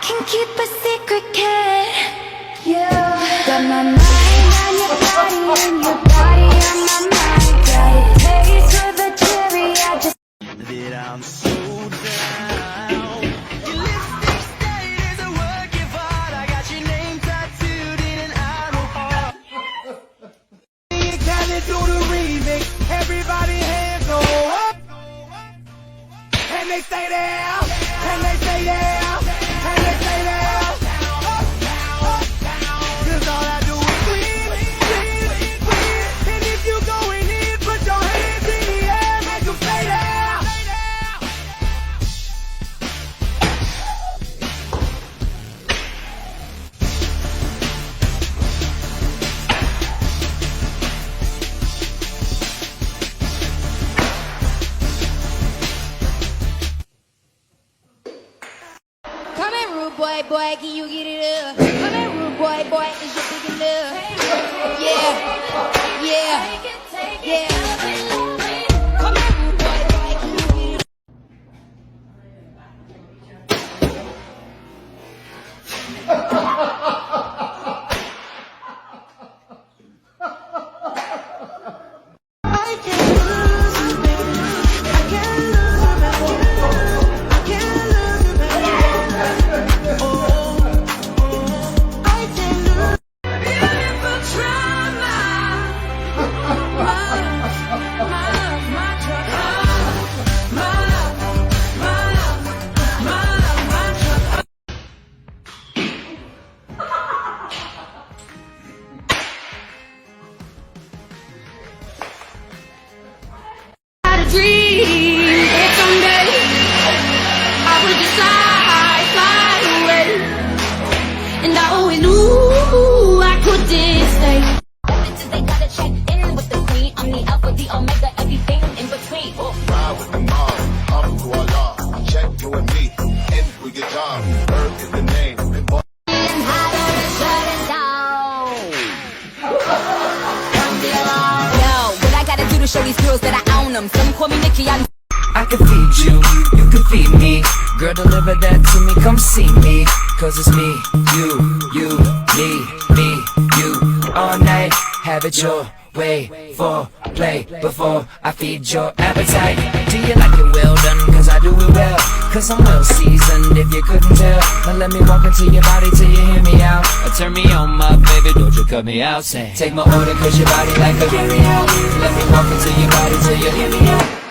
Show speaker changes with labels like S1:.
S1: can keep a secret, kid. Yeah. Got my mind on your body and your body on my mind. Got a taste for the cherry. I just
S2: that I'm so down. Your lipstick stain is a work of art. I got your name tattooed in an arrow heart. You gotta do the remix. Everybody hands go up. And they stay there. And they stay there. And they stay there. Cause all I do is win, win, win. And if you going in, put your hands in the air. Make them stay there.
S3: Come here, rude boy, boy, can you get it up? Come here, rude boy, boy, is you big enough? Yeah, yeah, yeah. Come here, rude boy, boy, can you get it up?
S2: I can't lose you, baby. I can't lose you, baby. I can't lose you, baby. Oh, I can't lose. Beautiful trauma. My drug. My drug.
S3: Had a dream that someday I would decide fly away, and I always knew I couldn't stay. Bitches, they gotta check in with the queen. I'm the alpha, the omega, everything in between.
S4: Ride with the mob, up to Allah. Check you and me, in for your job. Earth is the name. And boy,
S3: And I don't shut it down. Yo, what I gotta do to show these girls that I own them? Some call me Nicki,
S5: I can feed you, you can feed me. Girl, deliver that to me, come see me. Cause it's me, you, me, you. All night, have it your way. For play before I feed your appetite. Do you like it well done? Cause I do it well. Cause I'm well seasoned, if you couldn't tell. Now let me walk into your body till you hear me out. Or turn me on, my baby, don't you cut me out. Say, take my order cause your body like a carry out. Let me walk into your body till you hear me out.